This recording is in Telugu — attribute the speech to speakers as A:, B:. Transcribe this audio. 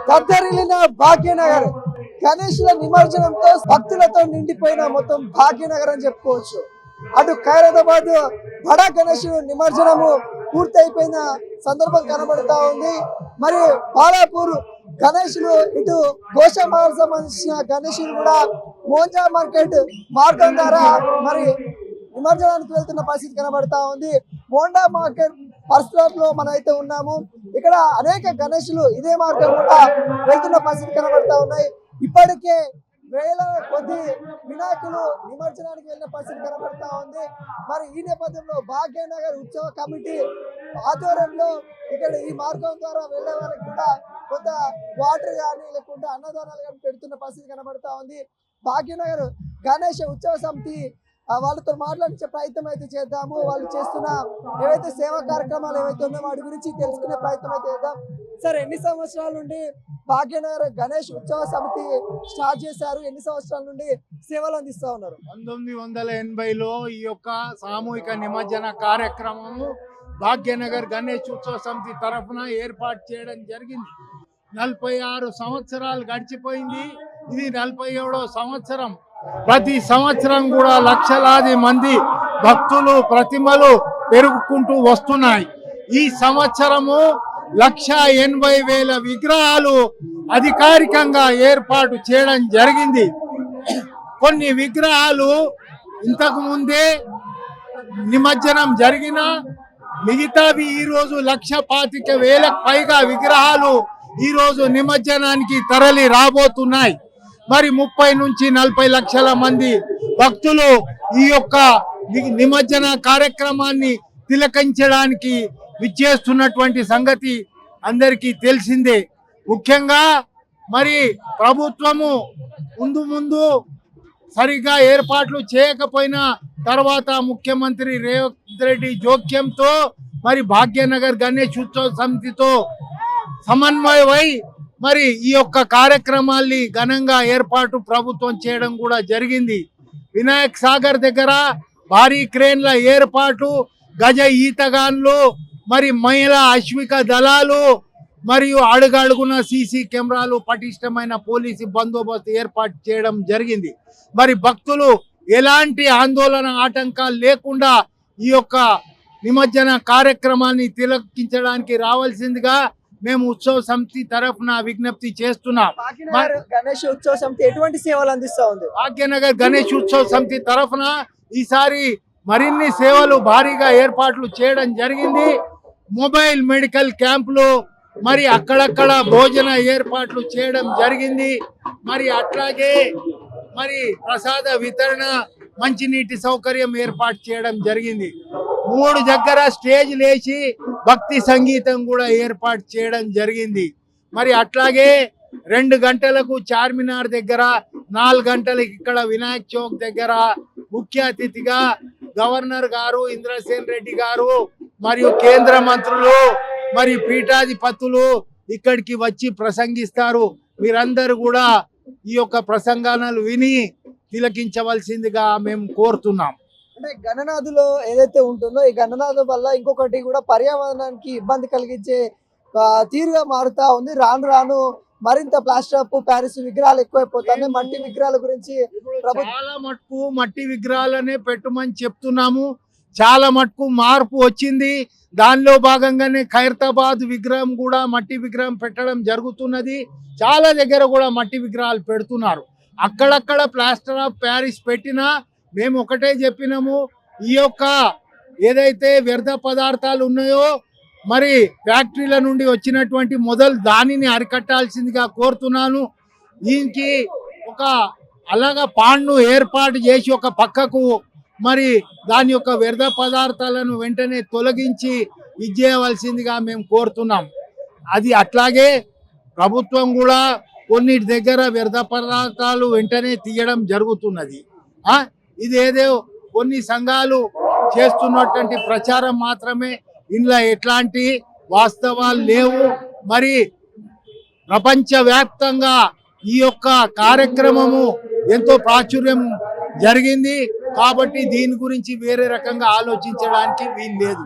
A: దద్దరిల్లిన భాగ్యనగర్ గణేష్ల నిమజ్జనంతో భక్తులతో నిండిపోయిన మొత్తం భాగ్యనగర్ అని చెప్పుకోవచ్చు. అటు ఖైరతాబాద్ బడా గణేష్ నిమజ్జనము పూర్తయిపోయిన సందర్భం కనబడతా ఉంది. మరి బాలాపూర్ గణేష్లు ఇటు గోషామార్ సంబంధించిన గణేష్లు కూడా మోంజా మార్కెట్ మార్గం ద్వారా మరి నిమజ్జనానికి వెళ్తున్న పరిస్థితి కనబడతా ఉంది. మోండా మార్కెట్ పరిస్థితుల్లో మనం అయితే ఉన్నాము. ఇక్కడ అనేక గణేష్లు ఇదే మార్గం కూడా వెళ్తున్న పరిస్థితి కనబడతా ఉన్నాయి. ఇప్పటికే వేల కొద్ది వినాయకులు నిమజ్జనానికి వెళ్ళిన పరిస్థితి కనబడతా ఉంది. మరి ఈ నేపథ్యంలో భాగ్యనగర్ ఉత్సవ కమిటీ ఆధ్వర్యంలో ఇక్కడ ఈ మార్గం ద్వారా వెళ్లే వాళ్ళకి కూడా కొంత వాటర్ కానీ లేకుంటే అన్నదానాలు కానీ పెడుతున్న పరిస్థితి కనబడతా ఉంది. భాగ్యనగర్ గణేష్ ఉత్సవ సమితి వాళ్ళతో మాట్లాడించే ప్రయత్నం అయితే చేద్దాము. వాళ్ళు చేస్తున్న ఏవైతే సేవా కార్యక్రమాలు ఏవైతే ఉన్నాయో వాటి గురించి తెలుసుకునే ప్రయత్నం అయితే చేద్దాం. సార్, ఎన్ని సంవత్సరాల నుండి భాగ్యనగర్ గణేష్ ఉత్సవ సమితి స్టార్ట్ చేశారు? ఎన్ని సంవత్సరాల నుండి సేవలు అందిస్తా ఉన్నారు?
B: 1980లో ఈ యొక్క సామూహిక నిమజ్జన కార్యక్రమము భాగ్యనగర్ గణేష్ ఉత్సవ సమితి తరఫున ఏర్పాటు చేయడం జరిగింది. 46 సంవత్సరాలు గడిచిపోయింది. ఇది 47వ సంవత్సరం. ప్రతి సంవత్సరం కూడా లక్షలాది మంది భక్తులు ప్రతిమలు పెరుగుకుంటూ వస్తున్నాయి. ఈ సంవత్సరము 1,80,000 విగ్రహాలు అధికారికంగా ఏర్పాటు చేయడం జరిగింది. కొన్ని విగ్రహాలు ఇంతకు ముందే నిమజ్జనం జరిగిన మిగతావి ఈరోజు 1,25,000 పైగా విగ్రహాలు ఈరోజు నిమజ్జనానికి తరలి రాబోతున్నాయి. మరి 30 నుంచి 40 లక్షల మంది భక్తులు ఈ యొక్క నిమజ్జన కార్యక్రమాన్ని తిలకించడానికి విచ్చేస్తున్నటువంటి సంగతి అందరికీ తెలిసిందే. ముఖ్యంగా మరి ప్రభుత్వము ముందు సరిగా ఏర్పాట్లు చేయకపోయినా తర్వాత ముఖ్యమంత్రి రేవంత్ రెడ్డి జోక్యంతో మరి భాగ్యనగర్ గణేష్ ఉత్సవ సమితితో సమన్వయమై మరి ఈ యొక్క కార్యక్రమాల్ని ఘనంగా ఏర్పాటు ప్రభుత్వం చేయడం కూడా జరిగింది. వినాయక్ సాగర్ దగ్గర భారీ క్రేన్ల ఏర్పాటు, గజ ఈతగాన్లు, మరి మహిళా అశ్విక దళాలు మరియు అడుగడుగున సీసీ కెమెరాలు, పటిష్టమైన పోలీసు బందోబస్తు ఏర్పాటు చేయడం జరిగింది. మరి భక్తులు ఎలాంటి ఆందోళన ఆటంకాలు లేకుండా ఈ యొక్క నిమజ్జన కార్యక్రమాన్ని తిలకించడానికి రావాల్సిందిగా మేము ఉత్సవ సమితి తరఫున విజ్ఞప్తి చేస్తున్నాం.
A: గణేష్ ఉత్సవ సమితి ఎటువంటి సేవలు అందిస్తా ఉంది?
B: భాగ్యనగర్ గణేష్ ఉత్సవ సమితి తరఫున ఈసారి మరిన్ని సేవలు భారీగా ఏర్పాట్లు చేయడం జరిగింది. మొబైల్ మెడికల్ క్యాంపులు, మరి అక్కడక్కడ భోజన ఏర్పాట్లు చేయడం జరిగింది. మరి అట్లాగే మరి ప్రసాద వితరణ, మంచినీటి సౌకర్యం ఏర్పాటు చేయడం జరిగింది. 3 దగ్గర స్టేజ్ లేచి భక్తి సంగీతం కూడా ఏర్పాటు చేయడం జరిగింది. మరి అట్లాగే 2 గంటలకు చార్మినార్ దగ్గర, 4 గంటలకు ఇక్కడ వినాయక్ చౌక్ దగ్గర ముఖ్య అతిథిగా గవర్నర్ గారు, ఇంద్రసేన్ రెడ్డి గారు మరియు కేంద్ర మంత్రులు మరియు పీఠాధిపతులు ఇక్కడికి వచ్చి ప్రసంగిస్తారు. మీరందరూ కూడా ఈ యొక్క ప్రసంగాలను విని తిలకించవలసిందిగా మేము కోరుతున్నాం.
A: అంటే గణనాథులో ఏదైతే ఉంటుందో ఈ గణనాథం వల్ల ఇంకొకటి కూడా పర్యావరణానికి ఇబ్బంది కలిగించే తీరుగా మారుతా ఉంది. రాను రాను మరింత ప్లాస్టర్ ఆఫ్ ప్యారిస్ విగ్రహాలు ఎక్కువైపోతాయి. మట్టి విగ్రహాల గురించి
B: చాలా మటుకు మట్టి విగ్రహాలనే పెట్టమని చెప్తున్నాము. చాలా మటుకు మార్పు వచ్చింది. దానిలో భాగంగానే ఖైరతాబాద్ విగ్రహం కూడా మట్టి విగ్రహం పెట్టడం జరుగుతున్నది. చాలా దగ్గర కూడా మట్టి విగ్రహాలు పెడుతున్నారు. అక్కడక్కడ ప్లాస్టర్ ఆఫ్ ప్యారిస్ పెట్టినా మేము ఒకటే చెప్పినాము, ఈ యొక్క ఏదైతే వ్యర్థ పదార్థాలు ఉన్నాయో మరి ఫ్యాక్టరీల నుండి వచ్చినటువంటి మొదలు దానిని అరికట్టాల్సిందిగా కోరుతున్నాను. దీనికి ఒక అలాగా పాండ్ను ఏర్పాటు చేసి ఒక పక్కకు మరి దాని యొక్క వ్యర్థ పదార్థాలను వెంటనే తొలగించి ఇచ్చేయవలసిందిగా మేము కోరుతున్నాం. అది అట్లాగే ప్రభుత్వం కూడా కొన్నిటి దగ్గర వ్యర్థ పదార్థాలు వెంటనే తీయడం జరుగుతున్నది. ఇది ఏదో కొన్ని సంఘాలు చేస్తున్నటువంటి ప్రచారం మాత్రమే, ఇందులో ఎట్లాంటి వాస్తవాలు లేవు. మరి ప్రపంచవ్యాప్తంగా ఈ యొక్క కార్యక్రమము ఎంతో ప్రాచుర్యం జరిగింది కాబట్టి దీని గురించి వేరే రకంగా ఆలోచించడానికి వీలు లేదు.